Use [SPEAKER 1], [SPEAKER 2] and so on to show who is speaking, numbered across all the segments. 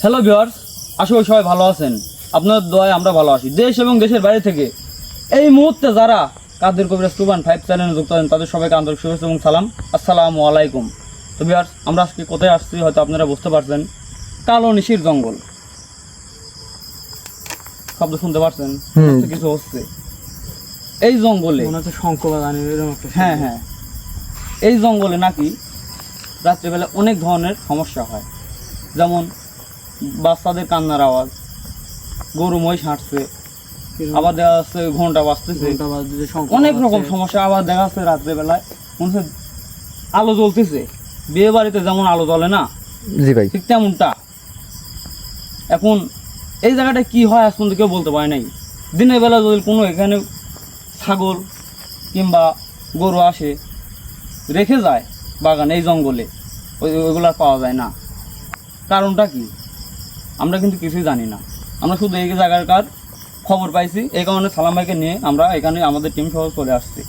[SPEAKER 1] Hello viewers, আশা করি সবাই ভালো আছেন। আপনাদের দোয়ায় আমরা ভালো আছি। দেশ এবং দেশের বাইরে থেকে এই মুহূর্তে যারা কাদের কবিরাজ 215 চ্যানেলে যুক্ত আছেন তাদের সবাইকে আন্তরিক শুভেচ্ছা এবং সালাম। আসসালামু আলাইকুম। তো ভিউয়ার্স, আমরা আজকে কোথায় আসছি হয়তো আপনারা বুঝতে পারছেন। কালো নিশির জঙ্গল, শব্দ শুনতে পারছেন, কিছু হচ্ছে এই জঙ্গলে। হ্যাঁ হ্যাঁ, এই জঙ্গলে নাকি রাত্রিবেলা অনেক ধরনের সমস্যা হয়, যেমন বাচ্চাদের কান্নার আওয়াজ, গরু মহিষ হাঁটছে, আবার দেখা যাচ্ছে ঘন্টা বাজতেছে, অনেক রকম সমস্যা। আবার দেখা যাচ্ছে রাত্রেবেলায় মনে হচ্ছে আলো জ্বলতেছে, বিয়ে বাড়িতে যেমন আলো জ্বলে না,
[SPEAKER 2] জি ভাই,
[SPEAKER 1] ঠিক তেমনটা। এখন এই জায়গাটা কি হয় আজ পর্যন্ত কেউ বলতে পারে নাই। দিনের বেলা যদি কোনো এখানে ছাগল কিংবা গরু আসে রেখে যায় বাগানে, এই জঙ্গলে ওইগুলো আর পাওয়া যায় না। কারণটা কি আমরা কিন্তু কিছুই জানি না। আমরা শুধু এই জায়গাকার খবর পাইছি, এই কারণে সালাম ভাইকে নিয়ে আমরা এখানে আমাদের টিম সহ চলে আসছি।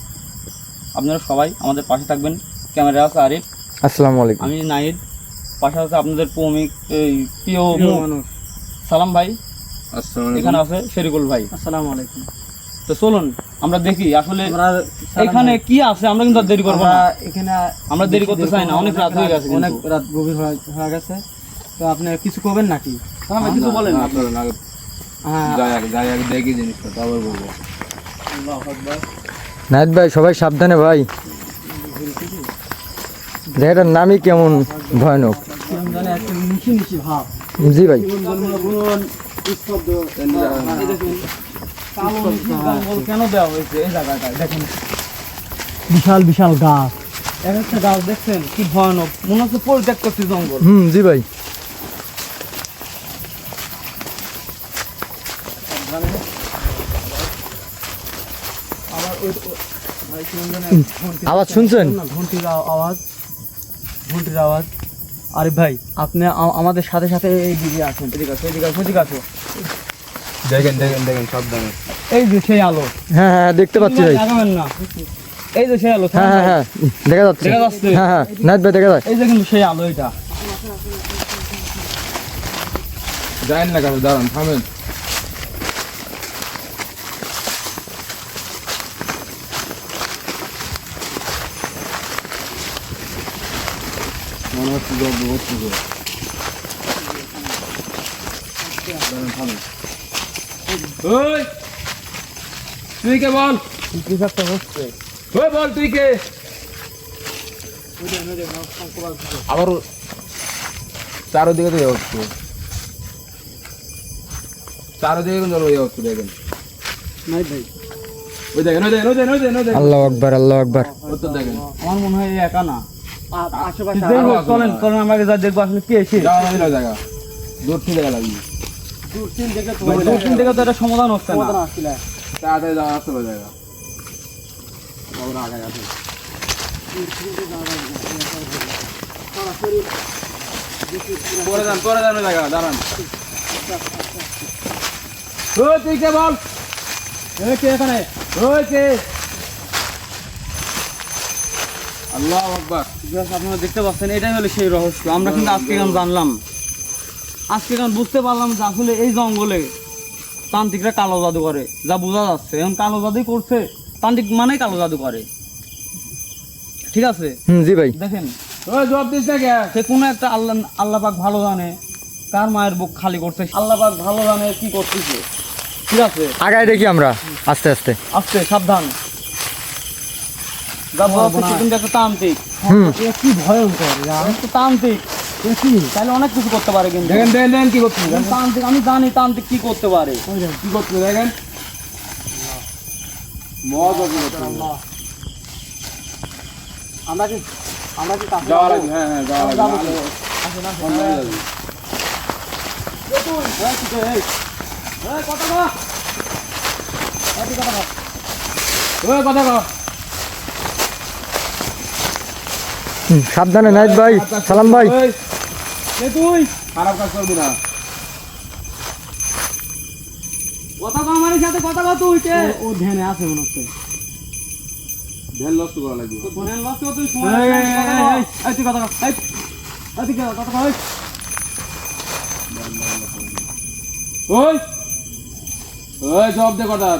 [SPEAKER 1] আপনারা সবাই আমাদের পাশে থাকবেন। ক্যামেরা আছে আরিফ,
[SPEAKER 2] আসসালামু আলাইকুম।
[SPEAKER 1] আমি নাহিদ, পাশে আছে আপনাদের প্রিয় মানুষ সালাম ভাই, এখানে আছে শরীকুল ভাই। আসসালামু আলাইকুম। তো চলুন আমরা দেখি আসলে এখানে কি আছে। আমরা কিন্তু আর দেরি করবো না, এখানে আমরা দেরি করতে চাই না। অনেক রাত হয়ে গেছে, অনেক রাত গভীর হয়ে গেছে। তো আপনি কিছু করবেন নাকি? কিছু বলেন না।
[SPEAKER 3] দেখি জিনিসটা তারপর বলবো।
[SPEAKER 2] নাহিদ ভাই, সবাই সাবধানে ভাই, জায়গাটার নামই কেমন ভয়ানক।
[SPEAKER 1] ভাব।
[SPEAKER 2] জি ভাই,
[SPEAKER 1] কেন দেওয়া হয়েছে এই জায়গাটায়? দেখেন
[SPEAKER 4] বিশাল বিশাল গাছ,
[SPEAKER 1] এক একটা গাছ দেখছেন কি ভয়ানক, মনে হচ্ছে পরিত্যক্ত একটি জঙ্গল।
[SPEAKER 2] জি ভাই, আওয়াজ শুনছেন?
[SPEAKER 4] ঘন্টির আওয়াজ। আরে ভাই, আপনি আমাদের সাথে সাথে এই দিকে আসেন।
[SPEAKER 1] এদিকে আসো, এদিকে আসো, এদিকে আসো।
[SPEAKER 3] দেখেন সাবধানে।
[SPEAKER 1] এই যে সেই আলো,
[SPEAKER 2] হ্যাঁ হ্যাঁ, দেখতে পাচ্ছি ভাই।
[SPEAKER 1] লাগাবেন না, এই যে সেই আলো।
[SPEAKER 2] হ্যাঁ হ্যাঁ হ্যাঁ, দেখা যাচ্ছে।
[SPEAKER 1] দেখা যাচ্ছে।
[SPEAKER 2] হ্যাঁ হ্যাঁ, নাহিদ ভাই দেখা যায়।
[SPEAKER 1] এই যে কিন্তু সেই আলো, এটা
[SPEAKER 3] যাইন না কাছে, দাঁড়ান, থামেন। মনে হচ্ছে জব্দ করতেছে। দাঁড়ান, থামেন। ওই তুই কে বল?
[SPEAKER 1] কিছু একটা হচ্ছে।
[SPEAKER 3] ওই বল তুই কে? আবার চারোদিকে তো হচ্ছে, চারোদিকে কিন্তু হচ্ছে। দেখেন
[SPEAKER 1] নাই ভাই,
[SPEAKER 3] ওই দেখেন, ওই দেখেন, ওই দেখেন, ওই দেখেন, ওই দেখেন,
[SPEAKER 2] আল্লাহু আকবার, আল্লাহু আকবার।
[SPEAKER 3] ওই তো দেখেন।
[SPEAKER 1] আমার মনে হয় এই একা না।
[SPEAKER 4] আশেপাশে
[SPEAKER 1] যাই হোক, চলেন চলেন আমরা যা দেখবো আসলে কি এসে।
[SPEAKER 3] যাওয়া যাবে না জায়গা, দূর থেকে দেখা লাগবে।
[SPEAKER 1] দূরবীন থেকে তো এটা সমাধান হচ্ছে না।
[SPEAKER 3] তাড়াতাড়ি যাওয়া আসতে হবে জায়গা। আবার আগে আছে। পরে যান ওই জায়গা, দাঁড়ান। ওই তুই কে বল?
[SPEAKER 1] কে এখানে?
[SPEAKER 3] ওই কে? আল্লাহু আকবার।
[SPEAKER 1] আপনারা দেখতে পাচ্ছেন, এটাই হলো সেই রহস্য। আমরা কিন্তু আজকে গান জানলাম, আজকে গান বুঝতে পারলাম যে আসলে এই জঙ্গলে তান্ত্রিকরা কালো জাদু করে, যা বোঝা যাচ্ছে। এখন কালো জাদুই করছে, তান্ত্রিক মানে কালো জাদু করে, ঠিক আছে?
[SPEAKER 2] জি ভাই,
[SPEAKER 1] দেখেন
[SPEAKER 3] ওই জবাব দিস না কে?
[SPEAKER 1] সে কোনো একটা আল্লাহ পাক ভালো জানে কার মায়ের বুক খালি করছে, আল্লাহ পাক ভালো জানে কি করতেছে, ঠিক আছে?
[SPEAKER 2] আগায় দেখি আমরা আস্তে আস্তে।
[SPEAKER 1] আস্তে, সাবধান। যা বলছে সে কিন্তু একটা তান্ত্রিক।
[SPEAKER 4] কি ভয়ঙ্কর,
[SPEAKER 1] একটা তান্ত্রিক তাহলে অনেক কিছু করতে পারে। কিন্তু
[SPEAKER 3] দেখেন দেখেন কি করছিস?
[SPEAKER 1] তান্ত্রিক, আমি জানি তান্ত্রিক কি করতে পারে।
[SPEAKER 3] কি করছিস দেখেন? মজা কি করছিস?
[SPEAKER 1] আমরা কি
[SPEAKER 3] যাওয়া লাগবে, হ্যাঁ হ্যাঁ যাওয়া লাগবে। ওই কথা কও।
[SPEAKER 2] সাবধানে নাহিদ ভাই, সালাম ভাই।
[SPEAKER 3] ওই,
[SPEAKER 1] তুই
[SPEAKER 3] খারাপ কাজ করবি না।
[SPEAKER 1] কথা কও, আমার সাথে কথা কও। তুই কে?
[SPEAKER 4] ও ধ্যানে আছে মনে হচ্ছে।
[SPEAKER 3] ধ্যান নষ্ট করা লাগবে।
[SPEAKER 1] তুই সময়
[SPEAKER 4] এই তুই কথা কও, এই তুই কথা কও, এই।
[SPEAKER 3] ওই ওই জব দে কথা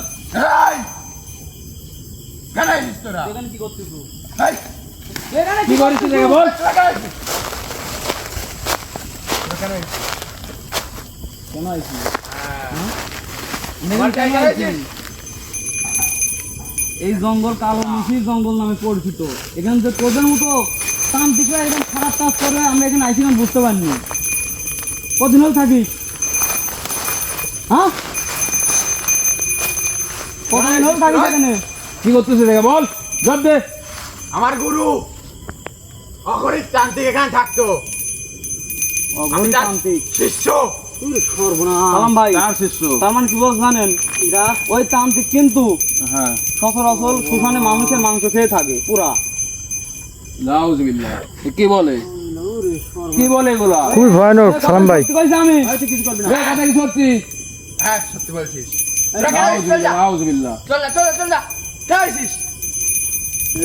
[SPEAKER 1] এখানে কি করছিস তুই?
[SPEAKER 3] কি করিস দেখে বল
[SPEAKER 1] কেন আইছিস? এই জঙ্গল কালো মিশি জঙ্গল নামে পরিচিত। এখানে যে তোদের মতো তান্ত্রিকরা এখানে খারাপ কাজ করে আমরা এখানে আইছিলাম বুঝতে পারিনি। কদিন হল থাকিস? হ্যাঁ, কদিন হল থাকিস এখানে?
[SPEAKER 3] কি করতেছিস দেখে বল জব দে
[SPEAKER 5] আমার গুরু অগণিত তান্ত্রিক এখানে থাকতো,
[SPEAKER 1] অগণিত তান্ত্রিক
[SPEAKER 5] শিষ্য।
[SPEAKER 1] সালাম ভাই,
[SPEAKER 3] তার শিষ্য
[SPEAKER 1] তার মানে কি বল জানেন? এরা ওই তান্ত্রিক কিন্তু
[SPEAKER 3] হ্যাঁ
[SPEAKER 1] সচরাচর শ্মশানে মানুষের মাংস খেয়ে থাকে পুরা।
[SPEAKER 3] নাউজুবিল্লাহ কি বলে কি বলে এগুলা
[SPEAKER 2] খুবই ভয়ানক সালাম ভাই।
[SPEAKER 1] সত্যি কইছি আমি।
[SPEAKER 3] কিছু করবি না কথা কি সত্যি
[SPEAKER 5] হ্যাঁ সত্যি বলছিস।
[SPEAKER 3] নাউজুবিল্লাহ নাউজুবিল্লাহ
[SPEAKER 5] চল যা চল যা চল যা খাইছিস।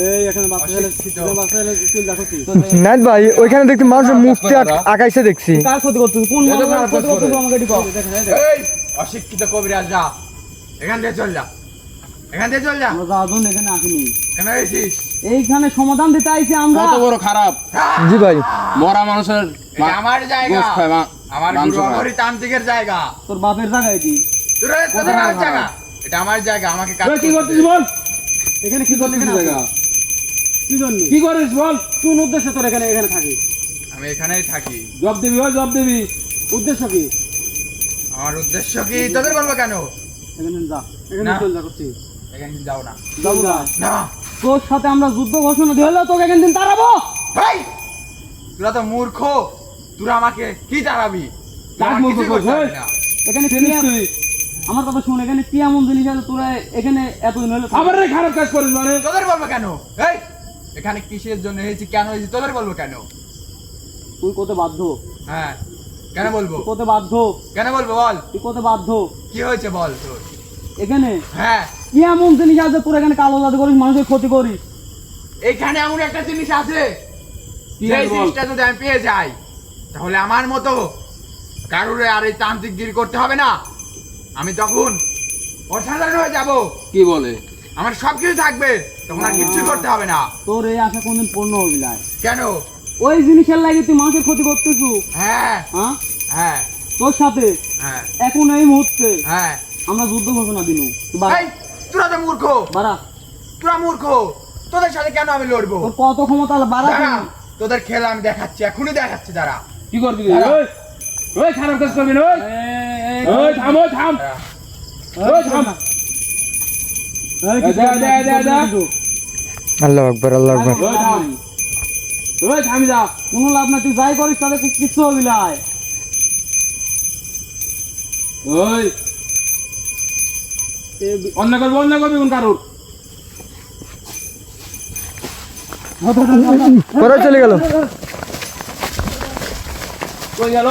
[SPEAKER 1] এই এখানে বাচ্চা ছেলে
[SPEAKER 5] অশিক্ষিত।
[SPEAKER 1] বাচ্চা ছেলে চুল দেখছি।
[SPEAKER 2] নাইট ভাই ওইখানে দেখতে মানুষের মুখটি আকাইছে দেখছি।
[SPEAKER 1] কার ক্ষতি করছিস? কোন
[SPEAKER 3] এটা
[SPEAKER 1] মানুষের
[SPEAKER 3] খারাপ
[SPEAKER 1] ক্ষতি
[SPEAKER 3] কাজ করে।
[SPEAKER 1] করছিস আমাকে এটি কও।
[SPEAKER 5] এই অশিক্ষিত কবিরাজ যা এখান থেকে চল যা, এখান থেকে চল যা।
[SPEAKER 1] আমরা যাওয়ার এখানে আসিনি।
[SPEAKER 5] কেন এসেছিস?
[SPEAKER 1] এইখানে সমাধান দিতে আইছি আমরা।
[SPEAKER 3] কত বড় খারাপ
[SPEAKER 2] জি ভাই,
[SPEAKER 3] মরা মানুষের
[SPEAKER 5] এটা আমার জায়গা,
[SPEAKER 3] গোশত খায়,
[SPEAKER 5] আমার
[SPEAKER 3] মাংস
[SPEAKER 5] গুরু
[SPEAKER 3] খায়।
[SPEAKER 5] অগণিত তান্ত্রিকের জায়গা।
[SPEAKER 1] তোর বাপের জায়গা এটি।
[SPEAKER 5] তোদের আমার জায়গা, এটা আমার জায়গা, আমাকে কাজ
[SPEAKER 3] তুই কি
[SPEAKER 5] করতে
[SPEAKER 3] করছিস
[SPEAKER 5] দে।
[SPEAKER 3] বল
[SPEAKER 1] এখানে কি করছিস
[SPEAKER 3] কি জায়গা
[SPEAKER 1] কি জন্য?
[SPEAKER 3] কি করিস বল
[SPEAKER 1] কোন উদ্দেশ্যে তোর এখানে এখানে থাকিস?
[SPEAKER 5] আমি এখানেই থাকি।
[SPEAKER 3] জব দিবি ওই জব দিবি
[SPEAKER 1] উদ্দেশ্য কি?
[SPEAKER 5] আমার উদ্দেশ্য কি তোদের বলবো কেন?
[SPEAKER 1] এখানে যা, এখানে
[SPEAKER 5] না।
[SPEAKER 1] চল যা করছিস।
[SPEAKER 5] এখানে যাও না।
[SPEAKER 1] যাবো না।
[SPEAKER 5] না
[SPEAKER 1] তোর সাথে আমরা যুদ্ধ ঘোষণা দিয়ে হলেও তোকে এখান দিন তাড়াবো।
[SPEAKER 5] ভাই, তোরা তো মূর্খ, তোরা আমাকে কি তাড়াবি? তোরা
[SPEAKER 3] কাক
[SPEAKER 5] আমাকে
[SPEAKER 3] মূর্খ
[SPEAKER 5] কিছুই করতে
[SPEAKER 3] কইছ,
[SPEAKER 5] পারবি না।
[SPEAKER 1] এখানে কি
[SPEAKER 3] চিনিস
[SPEAKER 1] এম-
[SPEAKER 3] তুই
[SPEAKER 1] আমার কথা শুন, এখানে কি এমন জিনিস আছে তোরা এখানে এতদিন হলো
[SPEAKER 3] আবার রে খারাপ কাজ করিস মানে
[SPEAKER 5] তোদের বলবো কেন? এই এখানে কিসের জন্য হয়েছি, কেন হয়েছি, তোদের বলবো কেন?
[SPEAKER 1] তুই করতে বাধ্য,
[SPEAKER 5] হ্যাঁ কেন বলবো?
[SPEAKER 1] তুই করতে বাধ্য,
[SPEAKER 5] কেন বলবো বল?
[SPEAKER 1] তুই করতে বাধ্য।
[SPEAKER 5] কি হয়েছে বল তোর?
[SPEAKER 1] এখানে
[SPEAKER 5] হ্যাঁ
[SPEAKER 1] কি এমন জিনিস আছে তোরা এখানে কালো জাদু করিস, মানুষের ক্ষতি করিস?
[SPEAKER 5] এইখানে এমন একটা জিনিস আছে,
[SPEAKER 3] কি
[SPEAKER 5] যে
[SPEAKER 3] আছে বল?
[SPEAKER 5] জিনিসটা যদি আমি পেয়ে যাই তাহলে আমার মতো কারুরে আর এই তান্ত্রিকগিরি করতে হবে না। আমি তখন অসাধারণ হয়ে যাব,
[SPEAKER 3] কি বলে
[SPEAKER 5] আমার সবকিছু থাকবে, তখন আর কিচ্ছু করতে হবে না।
[SPEAKER 1] তোর এই আশা কোনদিন পূর্ণ হবি না।
[SPEAKER 5] কেন?
[SPEAKER 1] ওই জিনিসের লাগে তুই মানুষের ক্ষতি করতেছ।
[SPEAKER 5] হ্যাঁ
[SPEAKER 1] হ্যাঁ,
[SPEAKER 5] হ্যাঁ
[SPEAKER 1] তোর সাথে
[SPEAKER 5] হ্যাঁ
[SPEAKER 1] এখন এই মুহূর্তে
[SPEAKER 5] হ্যাঁ।
[SPEAKER 1] আমরা যুদ্ধ ঘোষণা দিনু। তুই বাড়া,
[SPEAKER 5] এই তোরা তো মূর্খ,
[SPEAKER 1] বাড়া,
[SPEAKER 5] তোরা মূর্খ, তোদের সাথে কেন আমি লড়বো?
[SPEAKER 1] তোর কত ক্ষমতা বাড়া
[SPEAKER 5] দাঁড়া, তোদের খেলা আমি দেখাচ্ছি, এখনই দেখাচ্ছি, দাঁড়া।
[SPEAKER 3] কি করবি তুই? ওই ওই খারাপ কাজ করবি না ওই ওই থাম ওই থাম
[SPEAKER 5] দাঁড়া।
[SPEAKER 3] ওই থাম দে
[SPEAKER 2] আল্লাহ আকবার আল্লাহ আকবার।
[SPEAKER 3] ওই থাম ওই থামি যা
[SPEAKER 1] কোনো লাভ না, তুই যাই করিস তাদের কিচ্ছু হবি না।
[SPEAKER 3] ওই অন্য করবি কোন কারুর
[SPEAKER 2] পরে চলে গেল।
[SPEAKER 3] কই গেল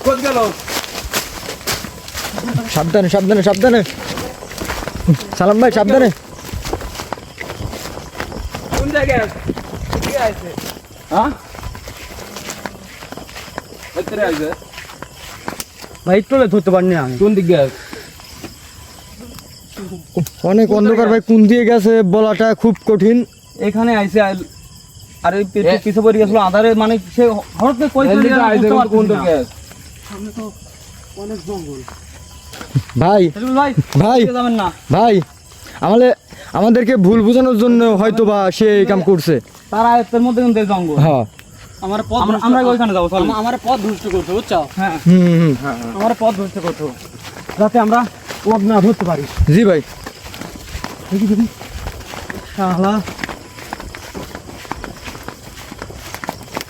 [SPEAKER 3] কই গেল
[SPEAKER 2] সাবধানে সাবধানে সাবধানে সালাম ভাই সাবধানে।
[SPEAKER 3] কোন জায়গায় কি আছে হ্যাঁ ভিতরে আছে
[SPEAKER 1] ভাই একটু ধরতে পারিনি আমি।
[SPEAKER 3] কোন দিকে আছে
[SPEAKER 2] অনেক অন্ধকার ভাই, কোন দিয়ে গেছে বলাটা খুব কঠিন।
[SPEAKER 1] এখানে আইসে আর এই পিছে পড়ে গেছিল আধারে, মানে সে হঠাৎ করে কই চলে গেল বুঝতে পারছি
[SPEAKER 3] কোন
[SPEAKER 1] না।
[SPEAKER 3] দিকে আছে
[SPEAKER 1] সামনে তো অনেক জঙ্গল।
[SPEAKER 2] ভাই
[SPEAKER 1] সেলিম ভাই,
[SPEAKER 2] ভাই
[SPEAKER 1] এদিকে যাবেন না।
[SPEAKER 2] ভাই আমাদেরকে ভুল বোঝানোর জন্য হয়তো বা সে এই কাম করছে।
[SPEAKER 1] তার আয়ত্তের মধ্যে কিন্তু এই জঙ্গল।
[SPEAKER 2] হ্যাঁ
[SPEAKER 1] আমার পথ আমরা ওইখানে যাবো, চল। আমার পথ ধুষ্ট করতে বুঝছো? হ্যাঁ,
[SPEAKER 2] হুম হুম
[SPEAKER 1] আমার পথ ধুষ্ট করতে যাতে আমরা পথ না ধরতে পারি।
[SPEAKER 2] জি ভাই।
[SPEAKER 1] শালা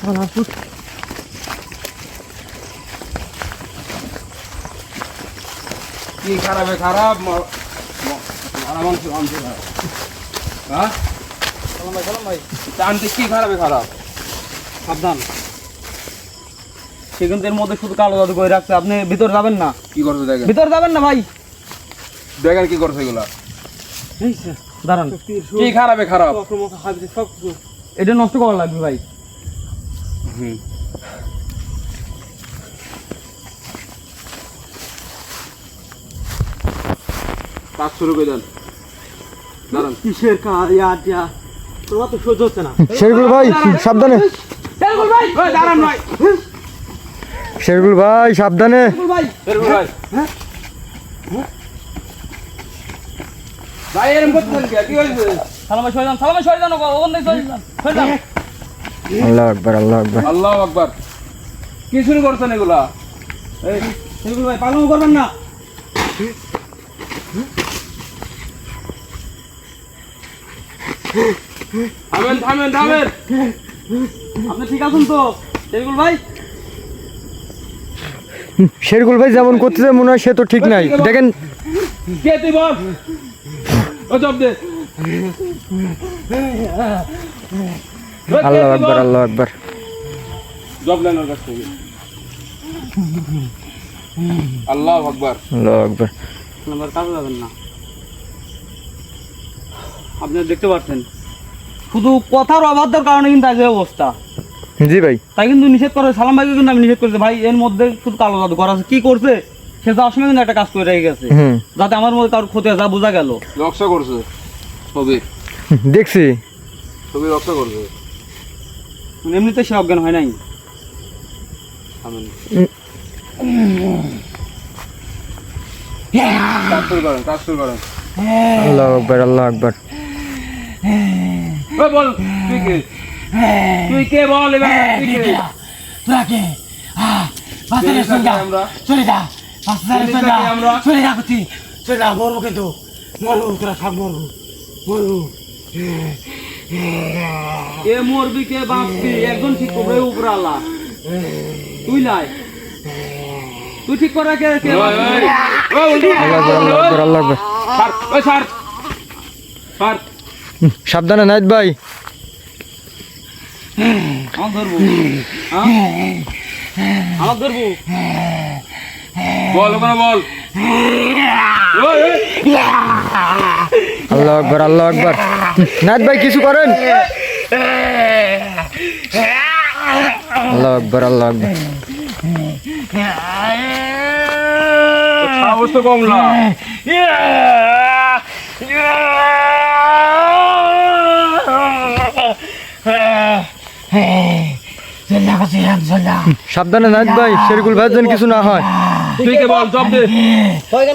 [SPEAKER 1] শালা সুত।
[SPEAKER 3] কি খারাপে খারাপ মারা মাংস হ্যাঁ
[SPEAKER 1] সালাম ভাই,
[SPEAKER 3] জানতে কি খারাপে খারাপ
[SPEAKER 1] সাবধান। সে কিন্তু এর মধ্যে শুধু কালো জাদু করে রাখছে। আপনি ভিতর যাবেন না,
[SPEAKER 3] কি করছে দেখেন
[SPEAKER 1] ভিতর যাবেন না ভাই।
[SPEAKER 3] দেখেন কি করছে এগুলা
[SPEAKER 1] দাঁড়ান,
[SPEAKER 3] কি খারাপে খারাপ
[SPEAKER 1] এটা নষ্ট করা লাগবে ভাই।
[SPEAKER 3] হুম কাজ শুরু করে দেন। দাঁড়ান।
[SPEAKER 4] কিসের ইয়া তোমার তো সহ্য হচ্ছে না।
[SPEAKER 2] শেরগুল ভাই সাবধানে,
[SPEAKER 3] ওই দাঁড়ান ভাই।
[SPEAKER 2] শেরগুল ভাই সাবধানে।
[SPEAKER 3] বেরবো ভাই। ভাই এরকম করতেছেন কে? কি হয়েছে?
[SPEAKER 1] সালামে সরে যান, সালামে সরে যান, ওখান থেকে সরে যান, সরে যান।
[SPEAKER 2] আল্লাহু আকবার, আল্লাহু আকবার।
[SPEAKER 3] আল্লাহু আকবার। কি শুরু করছেন এগুলা?
[SPEAKER 1] এই শেরগুল ভাই পাগলামো করবেন না।
[SPEAKER 3] থামেন থামেন থামেন।
[SPEAKER 1] আপনি ঠিক আছেন তো শেরগুল ভাই?
[SPEAKER 2] শেরগুল ভাই যেমন করতেছে মনে হয় সে তো ঠিক নাই। দেখেন
[SPEAKER 3] কে তুই বল? ও জব দে।
[SPEAKER 2] আল্লাহু আকবার, আল্লাহু আকবার।
[SPEAKER 3] জব নেন ওর কাছ থেকে। আল্লাহু আকবার।
[SPEAKER 2] আল্লাহু আকবার।
[SPEAKER 1] নাম্বার কাজে যাবেন না। আপনি দেখতে পাচ্ছেন শুধু কথার অবাধ্যর কারণে কিন্তু আজ এই অবস্থা।
[SPEAKER 2] জি ভাই,
[SPEAKER 1] তাই কিন্তু নিষেধ করে, সালাম ভাইকে কিন্তু আমি নিষেধ করেছি ভাই, এর মধ্যে শুধু কালো জাদু করা আছে। কি করছে সে যাওয়ার সময় কিন্তু একটা কাজ করে রেখে গেছে,
[SPEAKER 2] হুম
[SPEAKER 1] যাতে আমার মধ্যে কারোর ক্ষতি হয়, যা বোঝা গেল।
[SPEAKER 3] রক্ষা করছে ছবি,
[SPEAKER 2] দেখছি।
[SPEAKER 3] ছবি রক্ষা করছে।
[SPEAKER 1] মানে এমনিতে সে অজ্ঞান হয় নাই।
[SPEAKER 3] থামেন। কাজ শুরু করেন, কাজ শুরু করেন।
[SPEAKER 2] আল্লাহু আকবার, আল্লাহু আকবার।
[SPEAKER 3] ওই বল তুই কে? তুই কে বল এবার? তুই কে?
[SPEAKER 6] তোরা কে? বাসারে
[SPEAKER 3] জিনিসটা
[SPEAKER 6] চলে যা,
[SPEAKER 3] কে আমরা?
[SPEAKER 6] চলে যা, বাসারে চলে যা,
[SPEAKER 3] জিনিসটা কে আমরা?
[SPEAKER 6] চলে যা করছি, চলে যা, মরবো কিন্তু, মরবো, তোরা সব মরবো, মরবো।
[SPEAKER 1] কে মরবি কে বাঁচবি একজন ঠিক করবে, উপরে আল্লাহ। তুই লাই, তুই ঠিক করে কে কে
[SPEAKER 3] ওই,
[SPEAKER 1] বাঁচবি?
[SPEAKER 3] ওই, ওই, উল্টো।
[SPEAKER 2] আল্লাহু আকবার, আল্লাহু আকবার, আল্লাহু আকবার।
[SPEAKER 3] ছাড়, ওই ছাড়। ছাড়।
[SPEAKER 2] সাবধানে নাইত ভাই।
[SPEAKER 1] আমার ধরবো, হ্যাঁ? আমার ধরবো।
[SPEAKER 3] বল ওখানে বল। ওই, ওই।
[SPEAKER 2] আল্লাহু আকবার, আল্লাহু আকবার। নাইত ভাই কিছু করেন। আল্লাহু আকবার, আল্লাহু আকবার।
[SPEAKER 3] সাহস তো কম না।
[SPEAKER 6] চলে যা করছি, চলে যা।
[SPEAKER 2] সাবধানে নাইত ভাই, শেরগুল ভাই যেন কিছু না হয়।
[SPEAKER 3] তুই কে বল? জব দে।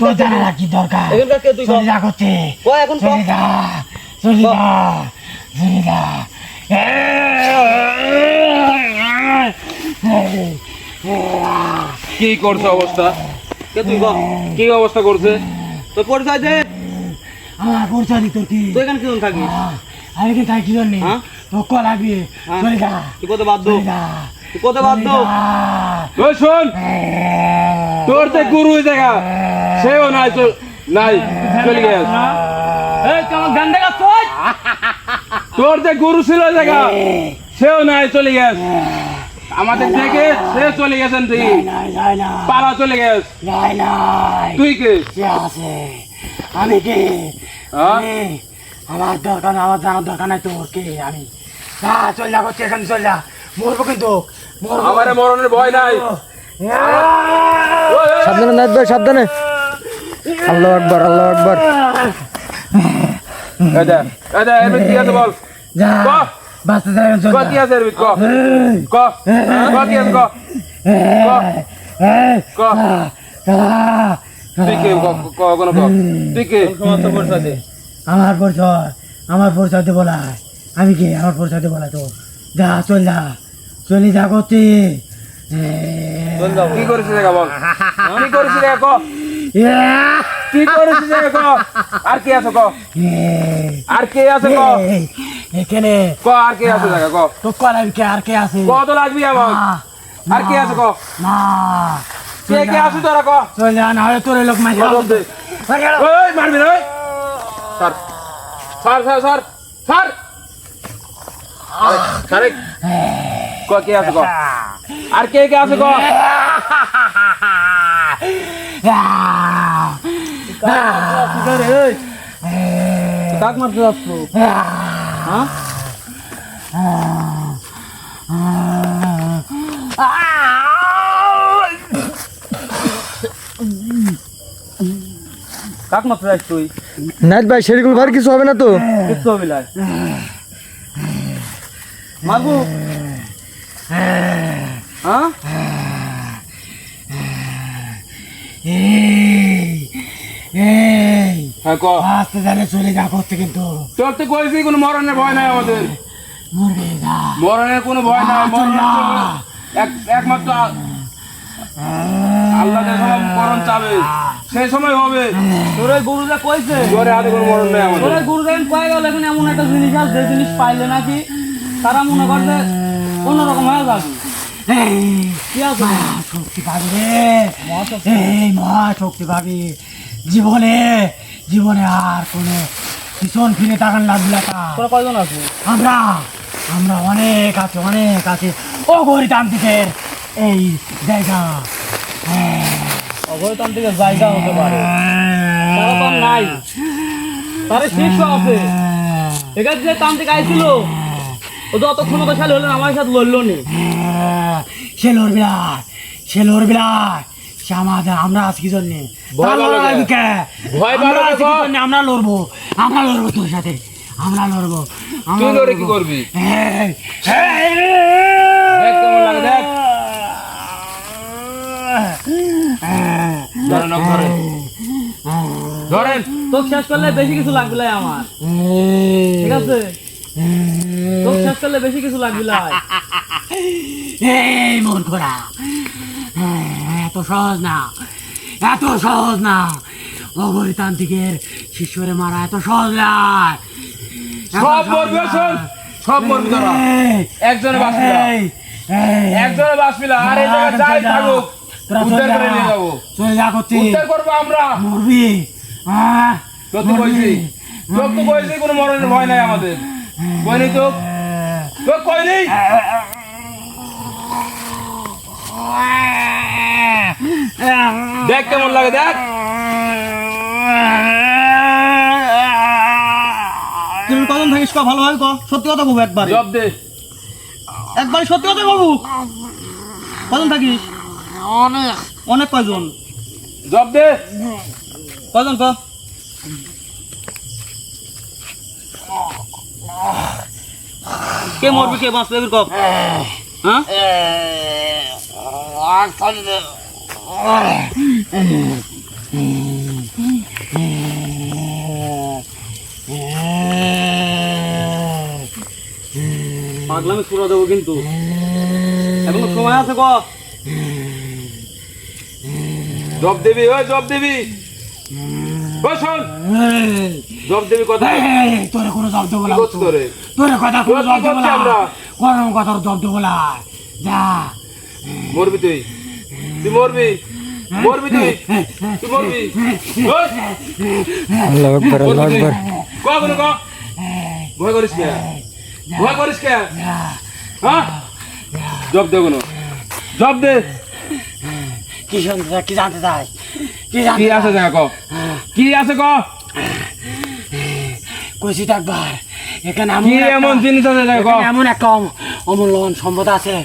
[SPEAKER 6] তোর জানা না কি দরকার?
[SPEAKER 1] এখানকার কে তুই
[SPEAKER 6] চলে যা করছি,
[SPEAKER 1] কয় এখন
[SPEAKER 6] চলে যা, চলে যা, চলে যা।
[SPEAKER 3] কি করছে অবস্থা?
[SPEAKER 1] কে তুই কর,
[SPEAKER 3] কি অবস্থা করছে?
[SPEAKER 1] তোর পরিচয় দে।
[SPEAKER 6] আমার পরিচয় তোর কি?
[SPEAKER 1] তুই এখানে কেমন থাকিস?
[SPEAKER 6] আমি কি তাই কি জানি?
[SPEAKER 1] হ্যাঁ?
[SPEAKER 6] তোর কল লাগবে,
[SPEAKER 1] হ্যাঁ?
[SPEAKER 6] চলে যা,
[SPEAKER 1] তুই কত বাধ্য,
[SPEAKER 6] চলে যা,
[SPEAKER 1] তুই কত বাধ্য।
[SPEAKER 3] ওই শোন, তোর যে গুরু ওই জায়গা সেও নাই, নাই চলে গেছে।
[SPEAKER 1] এই কেমন গান দেখাচ্ছ?
[SPEAKER 3] তোর যে গুরু ছিল ওই জায়গা সেও নাই, চলে গেছে। আমাদের থেকে সে চলে গেছেন, তুই
[SPEAKER 6] নাই, নাই, না,
[SPEAKER 3] পালা চলে গেছ।
[SPEAKER 6] নাই, নাই,
[SPEAKER 3] তুই কে?
[SPEAKER 6] কে আছে? আমি কে?
[SPEAKER 3] হ্যাঁ?
[SPEAKER 6] আমি, আমার দরকার না, আমার জানার দরকার নাই তোর কে আমি। যা, চল যা করছি, এখানে চল যা, মরবো কিন্তু, মরবো।
[SPEAKER 3] আমারে মরণের ভয় নাই। ওই, ওই,
[SPEAKER 2] সাবধানে নাইত ভাই, সাবধানে। আল্লাহু আকবার, আল্লাহু আকবার।
[SPEAKER 3] এই দেখ, এই দেখ, এর ভিতর কি আছে বল?
[SPEAKER 6] যা,
[SPEAKER 3] ক,
[SPEAKER 6] বাঁচতে যা, চল
[SPEAKER 3] ক, কি
[SPEAKER 6] যা।
[SPEAKER 3] আছে এর ভিতর? ক, ক, ক, কি আছে? ক, ক, ক। তুই কে? ক, ক, কোনো ক। তুই কে?
[SPEAKER 1] সমস্ত পরিচয় দে।
[SPEAKER 6] আমার পরিচয় দিয়ে বলা, আমি কে? আমার পরিচয় দিয়ে বলা তো। যা, চল যা, চলে যা করছি।
[SPEAKER 3] কি করেছিস দেখা বল? কি করেছিস দেখা ক? কি করেছিস দেখা ক? আর কে আছে ক? আর কে আছে ক?
[SPEAKER 6] এখানে
[SPEAKER 3] ক, আর কে আছে দেখা ক?
[SPEAKER 6] তো কলাবি কে? আর কে আছে?
[SPEAKER 3] কত লাগবি আমার? আর কে আছে ক?
[SPEAKER 6] না,
[SPEAKER 3] কে কে আছে তোরা ক?
[SPEAKER 6] চল যা, না হলে তোর এই লোক মাঝে
[SPEAKER 3] কত দে? ওই মারবি না ওই? Sir, sir, sir, sir, sir. আরে, স্যারে। ক, কে আছে ক? আর কে কে আছে ক?
[SPEAKER 1] কাক মারতে যাচ্ছ? হ্যাঁ? কাক মাত্র যাস তুই
[SPEAKER 2] নাইট ভাই শরীকুল ভাই কিছু হবে না তো?
[SPEAKER 1] কিচ্ছু হবি না মারবো হ্যাঁ
[SPEAKER 6] এই
[SPEAKER 3] হ্যাঁ ক
[SPEAKER 6] আস্তে জানে চলে যা করতে কিন্তু
[SPEAKER 3] তোর তো কইছি কোনো মরণের ভয় নাই আমাদের
[SPEAKER 6] মরবে না
[SPEAKER 3] মরণের কোনো ভয় নাই একমাত্র আল্লাহ যখন মরণ চাবে সেই সময় হবে
[SPEAKER 1] তোর ওই গুরুদা কইছে
[SPEAKER 3] জোরে হাতে কোনো মরণ নাই
[SPEAKER 1] তোর
[SPEAKER 3] আমাদের
[SPEAKER 1] ওই গুরুদা কয়ে গেল এখন এমন একটা জিনিস আছে যে জিনিস পাইলে নাকি তারা মনে করছে অন্যরকম হয়ে যাবে কি আছে
[SPEAKER 6] শক্তি পাবি রে এই মহা শক্তি পাবি জীবনে জীবনে আর কোনো পিছন ফিরে তাকান লাগবে না তা।
[SPEAKER 1] তোরা কয়জন আছে
[SPEAKER 6] আমরা আমরা অনেক আছে অগরিতান্ত্রিকের এই জায়গা
[SPEAKER 1] অবৈতান্ত্রিকের জায়গা হতে পারে তারা তো আর নাই তারা শীর্ষ আছে এখানে যে তান্ত্রিক আইছিল ও যত ক্ষমতাশালী হলেন আমার সাথে লড়লো নি
[SPEAKER 6] সে লড়বি না সে আমাদের আমরা আছি কি জন্যে
[SPEAKER 3] ভয় ভালো লাগে। ভয় ভালো লাগে।
[SPEAKER 6] আমরা লড়বো তোর সাথে আমরা লড়বো
[SPEAKER 3] তুই লড়ে কি করবি
[SPEAKER 6] এই,
[SPEAKER 3] দেখ কেমন লাগে দেখ ধরেন ধরেন ধরেন
[SPEAKER 1] তোক শেষ করলে বেশি কিছু লাগবে না আমার ঠিক আছে তোক শেষ করলে বেশি কিছু লাগবে না
[SPEAKER 6] এই মূর্খরা এত সহজ না অগরিতান্ত্রিকের শিষ্যরে মারা এত সহজ নয়
[SPEAKER 3] সব মরবি শোন সব মরবি তোরা একজনে বাঁচবি না একজনে বাঁচবি না আর এই জায়গায় যাই থাকুক উদ্ধার করে নিয়ে যাবো
[SPEAKER 6] চলে যা করতে
[SPEAKER 3] উদ্ধার করবো আমরা
[SPEAKER 6] মরবি
[SPEAKER 3] তোর তো কইছি কোনো মরণের ভয় নাই আমাদের কইনি তো তোর কইনি দেখ কেমন লাগে দেখ
[SPEAKER 1] তুমি কজন থাকিস ক ভালোভাবে ক সত্যি কথা বলবো একবার
[SPEAKER 3] জব দে
[SPEAKER 1] একবার সত্যি কথা বলবো কজন থাকিস অনেক কয়জন
[SPEAKER 3] জব দে
[SPEAKER 1] কজন ক কে মরবি কে বাঁচবে এবার ক হ্যাঁ পাগলামি পুরো দেবো কিন্তু এখনো সময় আছে ক
[SPEAKER 3] জব দিবি ওই জব দিবি ও শোন জব দিবি কোথায়
[SPEAKER 6] তোরে কোনো জব্দ
[SPEAKER 3] কি
[SPEAKER 6] বলা
[SPEAKER 3] করছিস তোরে
[SPEAKER 6] তোরে কথা কোনো
[SPEAKER 3] তোরা কি
[SPEAKER 6] জব্দ
[SPEAKER 3] করছিস
[SPEAKER 6] বলা
[SPEAKER 3] আমরা?
[SPEAKER 6] কোনো কথার জব্দ বলা যা
[SPEAKER 3] মরবি তুই তুই মরবি তুই মরবি ওই,
[SPEAKER 2] আল্লাহু আকবার আল্লাহু
[SPEAKER 3] মরবি তুই।
[SPEAKER 2] আকবার
[SPEAKER 3] ক কোনো ক ভয় করিস কে হ্যাঁ জব দে কোনো জব দে
[SPEAKER 6] কি শুনতে চাস, কি জানতে চাস কি
[SPEAKER 3] কি
[SPEAKER 6] জানতে
[SPEAKER 3] আছে দেখা ক কি আছে ক
[SPEAKER 6] কইছি তো একবার এখানে
[SPEAKER 3] কি এমন জিনিস আছে দেখা ক
[SPEAKER 6] এমন একটা অমূল্যবান সম্পদ আছে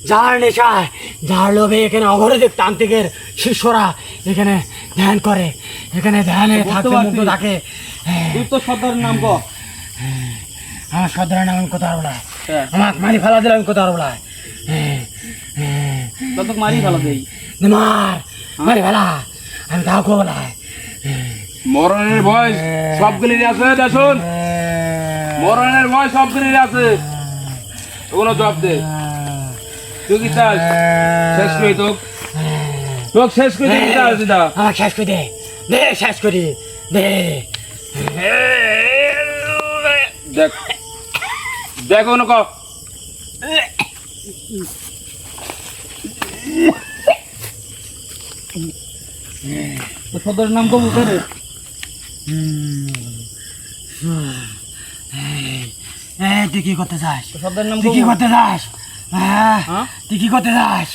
[SPEAKER 6] যার নেশায় যার লোভে এখানে অঘরিত তান্ত্রিকের শিষ্যরা এখানে ধ্যান করে এখানে ধ্যানে থাকতে
[SPEAKER 1] পারছি।
[SPEAKER 6] মুক্ত থাকে
[SPEAKER 1] তুই তো সর্দারের নাম ক
[SPEAKER 6] আমার সদরের নাম আমি কোথাও পারবো না
[SPEAKER 1] হ্যাঁ।
[SPEAKER 6] আমার মারি ফেলা দিলে আমি কোথাও পারবো না
[SPEAKER 1] তোকে মারি ফেলা দেই
[SPEAKER 6] মারি ফেলা আমি তাও করবো না
[SPEAKER 3] মরণের ভয় সবগুলির আছে দেখুন মরণের ভয় সবগুলির আছে কোনো জব দে তুই কি চাস শেষ করি তোক শেষ করে দিতে চাস দিদা
[SPEAKER 6] আমার শেষ করে দে শেষ করি দে
[SPEAKER 3] দেখ দেখ কোনো ক
[SPEAKER 1] তো সর্দারের নাম কব কে রে
[SPEAKER 6] তুই কি করতে চাস
[SPEAKER 1] তো সর্দারের নাম
[SPEAKER 6] তুই
[SPEAKER 1] কব
[SPEAKER 6] কি করতে চাস
[SPEAKER 1] হ্যাঁ
[SPEAKER 6] তুই কি করতে চাস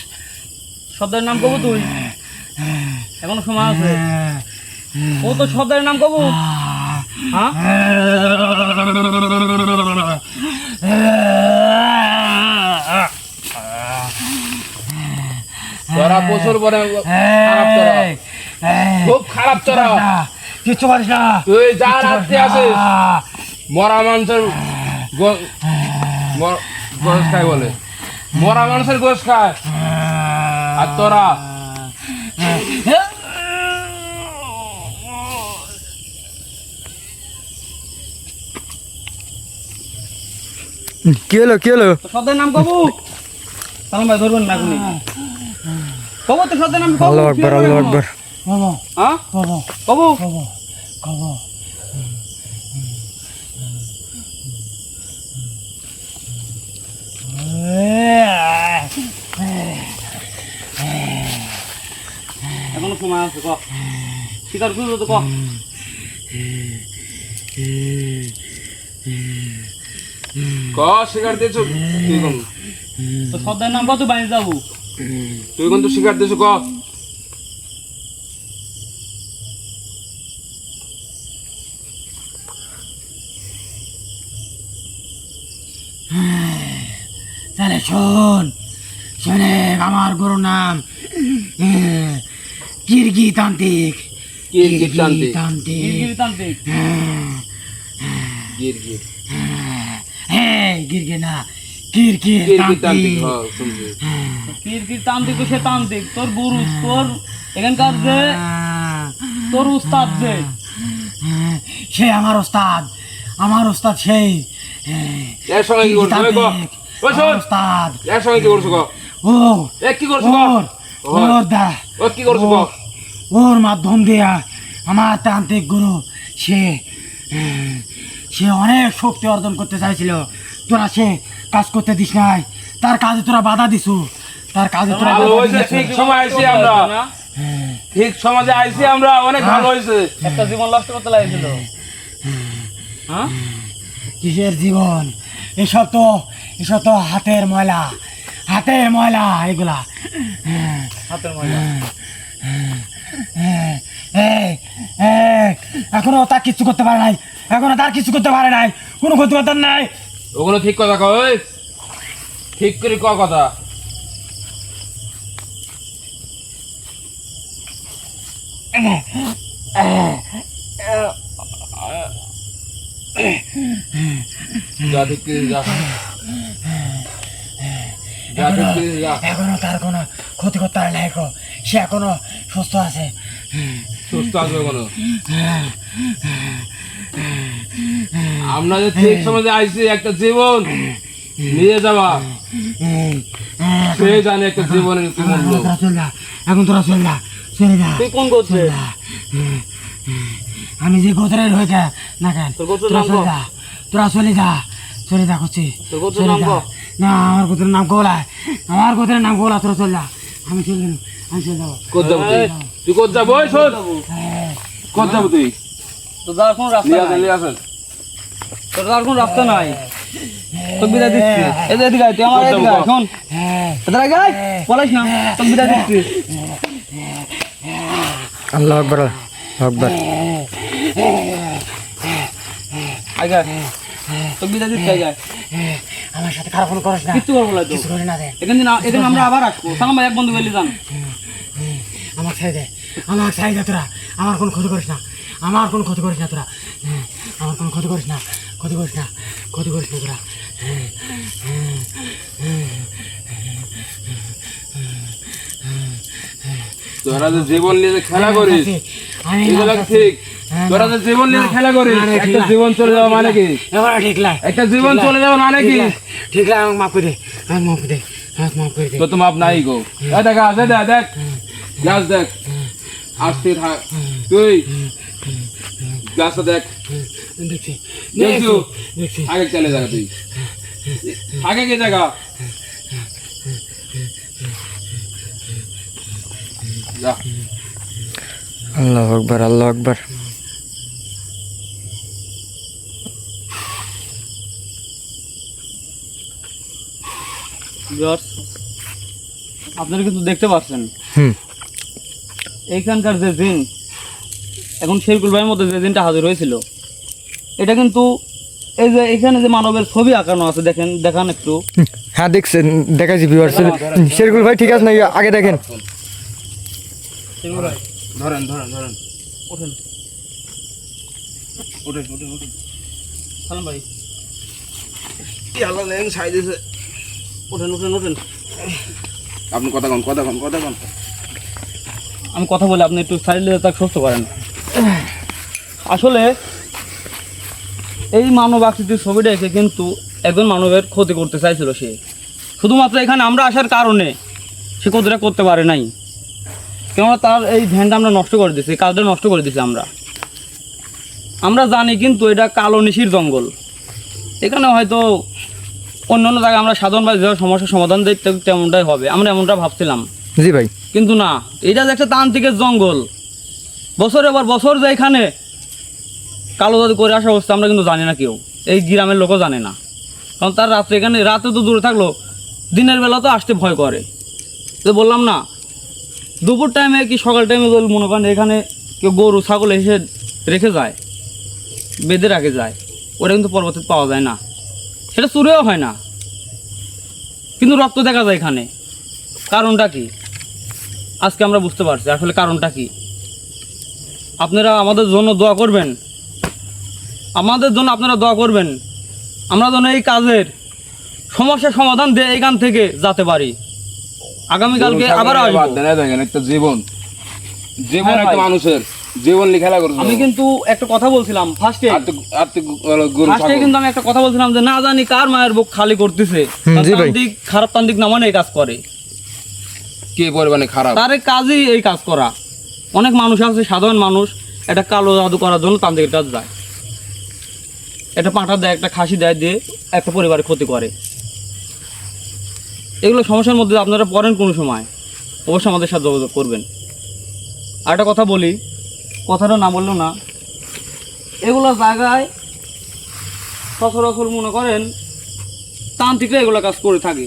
[SPEAKER 1] সর্দারের নাম কব তুই এখনো সময় আছে ও তো সর্দারের নাম কব হ্যাঁ
[SPEAKER 3] তোরা বছর পরে খারাপ তোরা খুব খারাপ তোরা।
[SPEAKER 6] কিচ্ছু পারিস না।
[SPEAKER 3] তুই যা রাত্রে আছিস মরা মানুষের গোস খায় বলে, মরা মানুষের গোস খায়। আর তোরা
[SPEAKER 2] কি হলো কি হলো?
[SPEAKER 1] তো সর্দার নাম কবু। সালাম ভাই ধরবেন না আপনি। কবু তো সর্দার নাম কবু।
[SPEAKER 2] আল্লাহু আকবার আল্লাহু আকবার।
[SPEAKER 6] বাবা
[SPEAKER 1] হ্যাঁ
[SPEAKER 6] বাবা
[SPEAKER 1] কবু।
[SPEAKER 6] বাবা বাবা
[SPEAKER 1] এখনো সময় আছে ক। শিকার করবো তো ক।
[SPEAKER 3] ক শিকার দিয়েছ তুই কোন,
[SPEAKER 1] তো সর্দার নাম কত বাইরে যাবো।
[SPEAKER 3] তুই কোন তো শিকার দিয়েছ ক।
[SPEAKER 6] তাহলে শোন, শোনে আমার গুরুর নাম গিরগি তান্ত্রিক।
[SPEAKER 3] গিরগির তান্ত্রিক।
[SPEAKER 6] তান্ত্রিক
[SPEAKER 1] গিরগিরতান্ত্রিক।
[SPEAKER 3] গিরগির
[SPEAKER 6] হ্যাঁ গিরগি না, গিরগির
[SPEAKER 3] গিরগির তান্ত্রিক।
[SPEAKER 6] তান্ত্রিক।
[SPEAKER 3] হ্যাঁ শুনছি।
[SPEAKER 1] গিরগিরতান্ত্রিক তো সে তান্ত্রিক। তোর গুরু তোর এখানকার যে তোর উস্তাদ যে
[SPEAKER 6] সে আমার ওস্তাদ, আমার ওস্তাদ সেই
[SPEAKER 3] এর সঙ্গে কি করছো ক। ওই শোন,
[SPEAKER 6] আমার ওস্তাদ।
[SPEAKER 3] এর সঙ্গে কি করছো ক।
[SPEAKER 6] ও
[SPEAKER 3] এ কি করছো ক।
[SPEAKER 6] ওর ওর দ্বারা
[SPEAKER 3] ও কি করছো ক।
[SPEAKER 6] ওর মাধ্যম দিয়া আমার তান্ত্রিক গুরু সে সে অনেক শক্তি অর্জন করতে চাইছিল। তোরা সে কাজ করতে দিস নাই, তার কাজে তোরা বাধা দিছু, তার কাজে তোরা
[SPEAKER 3] ভালো
[SPEAKER 6] বাধা
[SPEAKER 3] হয়েছে,
[SPEAKER 6] দিয়েছো।
[SPEAKER 3] ঠিক সময় আইছি আমরা, ঠিক সমাজে আইছি আমরা, অনেক ভালো হয়েছে।
[SPEAKER 1] একটা জীবন নষ্ট করতে লাগছিল। হ্যাঁ
[SPEAKER 6] কিসের জীবন? এসব তো হাতের ময়লা, হাতের ময়লা এগুলা।
[SPEAKER 1] হাতের ময়লা।
[SPEAKER 6] এখনো তার কিচ্ছু করতে পারে নাই, এখনো তার কিছু করতে পারে নাই, কোনো ক্ষতি করতার নাই।
[SPEAKER 3] ওগুলো ঠিক কথা কই, ঠিক করে ক কথা। যা ঠিক করে যা, যা ঠিক করে যা।
[SPEAKER 6] এখনো তার কোনো ক্ষতি করতে পারে নাই, সে এখনো সুস্থ আছে।
[SPEAKER 3] সুস্থ আসবে কোনো। আমরা যে ঠিক সমাজে আইছি, একটা জীবন নিয়ে যাওয়া, সে জানে একটা জীবনের কি মূল্য।
[SPEAKER 6] তোরা চল যা, এখন তোরা চল যা, চলে যা।
[SPEAKER 1] তুই কোন করছে?
[SPEAKER 6] আমি যে গোত্রের হয়ে গে না কেন,
[SPEAKER 1] তোর গোত্রের
[SPEAKER 6] তোরা
[SPEAKER 1] নাম
[SPEAKER 6] চলে
[SPEAKER 1] কো?
[SPEAKER 6] যা, তোরা চলে যা, চলে যা করছি।
[SPEAKER 1] তোর গোত্রের
[SPEAKER 6] চলে
[SPEAKER 1] নাম
[SPEAKER 6] যা।
[SPEAKER 1] কো?
[SPEAKER 6] না আমার গোত্রের নাম কোলা, আমার গোত্রের নাম কোলা। তোরা চল যা, আমি চলে যাবো, আমি চলে যাবো।
[SPEAKER 3] কোথ যাবো তুই? তুই কোথ যাবো? ওই শোন, কোথ যাবো তুই?
[SPEAKER 1] তো যাওয়ার কোনো রাস্তা
[SPEAKER 3] নিয়ে আসেন,
[SPEAKER 1] নাই।
[SPEAKER 3] নিয়ে আসেন।
[SPEAKER 1] তোর যাওয়ার কোনো রাস্তা নাই। তোর বিদায় দিচ্ছি। এই যে এদিকে আয়, তুই আমার
[SPEAKER 3] কোথাও
[SPEAKER 1] এদিকে আয়,
[SPEAKER 3] কো?
[SPEAKER 1] শোন। এদিকে আয়, আয়, বলিস না, তোর বিদায় দিচ্ছি।
[SPEAKER 2] আল্লাহু আকবার আল্লাহু আকবার।
[SPEAKER 1] আয় আয়। তোর বিদায় দিচ্ছি, আয় আয়।
[SPEAKER 6] আমার সাথে খারাপ কোনো করিস না,
[SPEAKER 1] কিচ্ছু করবো না তো।
[SPEAKER 6] কিছু করি না দে।
[SPEAKER 1] এখানে আমরা আবার আসবো। সালাম ভাই, এক বন্ধু বলি যান।
[SPEAKER 6] আমার ছাই দে, আমার ছাই দে তোরা, আমার কোনো ক্ষতি করিস না, আমার কোনো ক্ষতি করিস না তোরা, আমার কোনো ক্ষতি করিস না, ক্ষতি করিস না, ক্ষতি করিস না তোরা।
[SPEAKER 3] তোরা যে জীবন নিয়ে যে খেলা করিস,
[SPEAKER 6] আমি
[SPEAKER 3] এগুলো ঠিক। তোরা যে জীবন নিয়ে যে খেলা করিস, একটা জীবন চলে যাওয়া মানে কি?
[SPEAKER 6] এবার ঠিক লাই,
[SPEAKER 3] একটা জীবন চলে যাওয়া মানে কি?
[SPEAKER 6] ঠিক লাই, আমাকে মাফ করে দে, আমাকে মাফ করে দে, আমাকে মাফ করে দে।
[SPEAKER 3] তো তো মাপ নাই গো। এই দেখ, আসে দেখ, দেখ গাছ দেখ, আসতে থাক। তুই গাছটা দেখ,
[SPEAKER 6] দেখছি,
[SPEAKER 3] দেখছো?
[SPEAKER 6] দেখছি।
[SPEAKER 3] আগে চলে যা তুই, আগে কে জায়গা যা।
[SPEAKER 2] আল্লাহু আকবার আল্লাহু আকবার।
[SPEAKER 1] ভিউয়ার্স, আপনারা কিন্তু দেখতে পাচ্ছেন
[SPEAKER 2] হুম।
[SPEAKER 1] এইখানকার যে জিন, এখন শেরকুল ভাইয়ের মধ্যে যে জিনটা হাজির হয়েছিল, এটা কিন্তু এই যে এখানে যে মানবের ছবি আঁকানো আছে, দেখেন, দেখান একটু।
[SPEAKER 2] হ্যাঁ দেখছেন, দেখাচ্ছি ভিউয়ার্স। শেরকুল ভাই ঠিক আছে না, আগে দেখেন।
[SPEAKER 1] শেরকুল ভাই,
[SPEAKER 3] ধরেন ধরেন ধরেন
[SPEAKER 1] ওঠেন
[SPEAKER 3] ওঠেন ওঠেন ওঠেন
[SPEAKER 1] সালাম ভাই,
[SPEAKER 3] কি আল্লাহ ল্যাং ছাই দিয়েছে।
[SPEAKER 1] ওঠেন ওঠেন ওঠেন।
[SPEAKER 3] আপনি কথা কন কথা কন কথা কন।
[SPEAKER 1] আমি কথা বলে আপনি একটু সাইডে তাকে সুস্থ করেন। আসলে এই মানব আকৃতির ছবিটা এঁকে কিন্তু একজন মানবের ক্ষতি করতে চাইছিল সে, শুধুমাত্র এখানে আমরা আসার কারণে সে ক্ষতিটা করতে পারে নাই, কেননা তার এই ধ্যানটা আমরা নষ্ট করে দিয়েছি, এই কাজটা নষ্ট করে দিয়েছি আমরা জানি কিন্তু এটা কালো নিশির জঙ্গল। এখানে হয়তো অন্য অন্য জায়গায় আমরা সাধারণভাবে যে সমস্যার সমাধান দিই তেমনটাই হবে, আমরা এমনটা ভাবছিলাম,
[SPEAKER 2] জি ভাই।
[SPEAKER 1] কিন্তু না, এটা যে একটা তান্ত্রিকের জঙ্গল। বছরের পর বছর যে এখানে কালো জাদু করে আসা অবস্থা আমরা কিন্তু জানি না, কেউ এই গ্রামের লোকও জানে না, কারণ তার রাত্রে এখানে রাতে তো দূরে থাকলো, দিনের বেলা তো আসতে ভয় করে। তো বললাম না, দুপুর টাইমে কি সকাল টাইমে যদি মনে করেন এখানে কেউ গরু ছাগল এসে রেখে যায়, বেঁধে রাখে যায়, ওটা কিন্তু পরবর্তীতে পাওয়া যায় না, সেটা চুরিও হয় না, কিন্তু রক্ত দেখা যায় এখানে। কারণটা কি আজকে আমরা বুঝতে পারছি, আসলে কারণটা কি। আপনারা আমাদের জন্য দোয়া করবেন, আমাদের জন্য আপনারা দোয়া করবেন, আমরা যেন এই কাজের সমস্যার সমাধান দিয়ে এখান থেকে যেতে পারি। আগামীকালকে আবার আসবো।
[SPEAKER 3] দেখেন একটা জীবন জীবন
[SPEAKER 1] হ্যাঁ
[SPEAKER 3] একটা
[SPEAKER 1] ভাই।
[SPEAKER 3] মানুষের জীবন লিখেলা করছে।
[SPEAKER 1] আমি কিন্তু একটা কথা বলছিলাম ফার্স্টে
[SPEAKER 3] গরু ছাগল।
[SPEAKER 1] কিন্তু আমি একটা কথা বলছিলাম যে না জানি কার মায়ের বুক খালি করতেছে,
[SPEAKER 2] জি ভাই।
[SPEAKER 1] তান্ত্রিক খারাপ তান্ত্রিক না মানে এই কাজ করে,
[SPEAKER 3] কে পরিমাণে খারাপ।
[SPEAKER 1] তার এই কাজই এই কাজ করা। অনেক মানুষ আছে, সাধারণ মানুষ, একটা কালো জাদু করার জন্য তান্ত্রিকের কাজ যায়, একটা পাঁঠা দেয়, একটা খাসি দেয়, দিয়ে একটা পরিবারের ক্ষতি করে। এগুলো সমস্যার মধ্যে আপনারা পড়েন কোনো সময়, অবশ্যই আমাদের সাথে যোগাযোগ করবেন। আর একটা কথা বলি, কথাটা না বললেও না, এগুলো জায়গায় সচরাচর মনে করেন তান্ত্রিকরা এগুলো কাজ করে থাকে,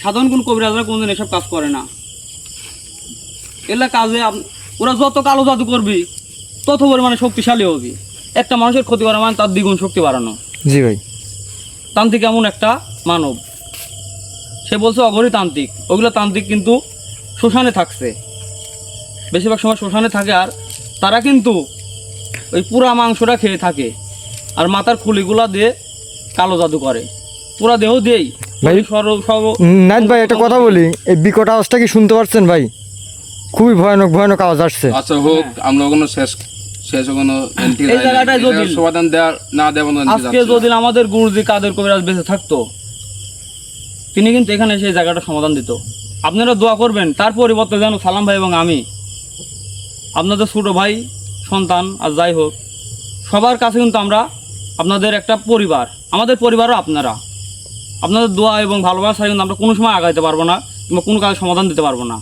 [SPEAKER 1] সাধারণ কোন কবিরাজরা কোনদিন এসব কাজ করে না। এগুলা কাজে ওরা যত কালো জাদু করবি তত পরিমাণে শক্তিশালী হবি। একটা মানুষের ক্ষতি করা মানে তার দ্বিগুণ শক্তি বাড়ানো।
[SPEAKER 2] জি ভাই।
[SPEAKER 1] তান্ত্রিক এমন একটা মানব, সে বলছে অঘরী তান্ত্রিক, ওগুলো তান্ত্রিক কিন্তু শ্মশানে থাকছে, বেশিরভাগ সময় শ্মশানে থাকে, আর তারা কিন্তু ওই পুরা মাংসটা খেয়ে থাকে, আর মাথার খুলিগুলা দিয়ে কালো জাদু করে, পুরা দেহ দিয়েই
[SPEAKER 2] ভাই, নাইত ভাই একটা কথা বলি, এই বিকট আওয়াজটা কি শুনতে পাচ্ছেন ভাই? খুবই ভয়ানক ভয়ানক আওয়াজ আসছে।
[SPEAKER 3] আচ্ছা হোক, আমরা কোনো শেষ কোনো
[SPEAKER 1] এই জায়গাটায় যদি
[SPEAKER 3] সমাধান দেওয়া না দেওয়া
[SPEAKER 1] আজকে যদি আমাদের গুরুজি কাদের কবিরাজ বেঁচে থাকতো, তিনি কিন্তু এখানে সেই জায়গাটা সমাধান দিত। আপনারা দোয়া করবেন তার পরিবর্তে যেন সালাম ভাই এবং আমি, আপনাদের ছোটো ভাই সন্তান আর যাই হোক, সবার কাছে কিন্তু আমরা আপনাদের একটা পরিবার, আমাদের পরিবারও আপনারা। আপনাদের দোয়া এবং ভালোবাসা ছাড়া কিন্তু আমরা কোনো সময় আগাইতে পারবো না, কিংবা কোনো কাজে সমাধান দিতে পারবো না।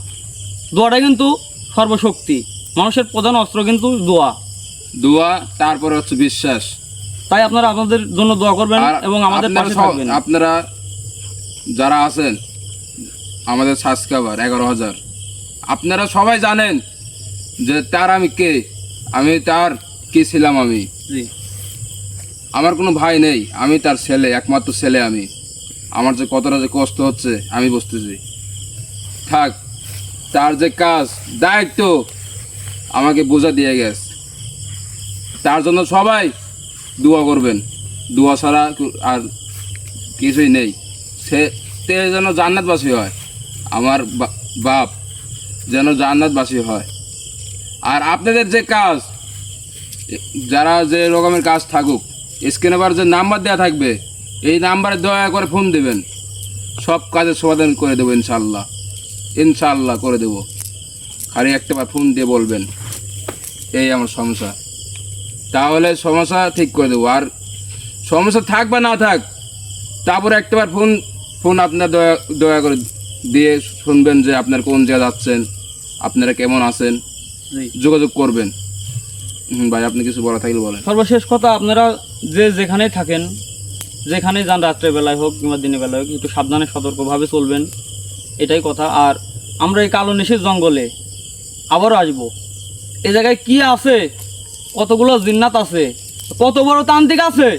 [SPEAKER 1] দোয়াটা কিন্তু সর্বশক্তি, মানুষের প্রধান অস্ত্র কিন্তু দোয়া।
[SPEAKER 3] দোয়া, তারপরে হচ্ছে বিশ্বাস।
[SPEAKER 1] তাই আপনারা আপনাদের জন্য দোয়া করবেন এবং আমাদের পাশে থাকবেন।
[SPEAKER 3] আপনারা যারা আছেন আমাদের সাবস্ক্রাইবার 11,000, আপনারা সবাই জানেন যে তার আমি কে, আমি তার কে ছিলাম। আমি
[SPEAKER 1] জি,
[SPEAKER 3] আমার কোনো ভাই নেই, আমি তার ছেলে, একমাত্র ছেলে আমি। আমার যে কতটা যে কষ্ট হচ্ছে আমি বুঝতেছি। থাক, তার যে কাজ দায়িত্ব আমাকে বোঝা দিয়ে গেছে, তার জন্য সবাই দোয়া করবেন। দোয়া ছাড়া আর কিছুই নেই। সে যেন জান্নাতবাসী হয়, আমার বাপ যেন জান্নাতবাসী হয়। আর আপনাদের যে কাজ, যারা যে রকমের কাজ থাকুক, স্ক্রিনে আবার যে নাম্বার দেওয়া থাকবে, এই নাম্বারে দয়া করে ফোন দেবেন, সব কাজের সমাধান করে দেবো ইনশাল্লাহ। ইনশাল্লাহ করে দেবো। খালি একটাবার ফোন দিয়ে বলবেন এই আমার সমস্যা, তাহলে সমস্যা ঠিক করে দেবো। আর সমস্যা থাক বা না থাক, তারপরে একটাবার ফোন আপনার দয়া করে দিয়ে শুনবেন যে আপনার কোন জায়গায় যাচ্ছেন, আপনারা কেমন আছেন,
[SPEAKER 1] জি।
[SPEAKER 3] যোগাযোগ করবেন। ভাই আপনি কিছু বলা থাকলে বলেন।
[SPEAKER 1] সর্বশেষ কথা, আপনারা যে যেখানেই থাকেন, যেখানেই যান, রাত্রের বেলায় হোক কিংবা দিনের বেলায় হোক, একটু সাবধানে সতর্কভাবে চলবেন, এটাই কথা। আর আমরা এই কালো নিশির জঙ্গলে আবারও আসবো। এই জায়গায় কি আছে, কতগুলো জিন্নাত আছে, কত বড় তান্ত্রিক আছে,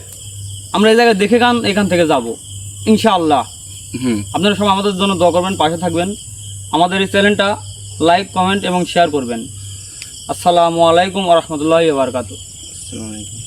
[SPEAKER 1] আমরা এই জায়গায় দেখে এখান থেকে যাব ইনশাআল্লাহ। আপনারা সবাই আমাদের জন্য দোয়া করবেন, পাশে থাকবেন। আমাদের এই চ্যানেলটা লাইক কমেন্ট এবং শেয়ার করবেন। আসসালামু আলাইকুম ওয়া রাহমাতুল্লাহি ওয়া বারাকাতুহু।
[SPEAKER 3] আসসালামু আলাইকুম।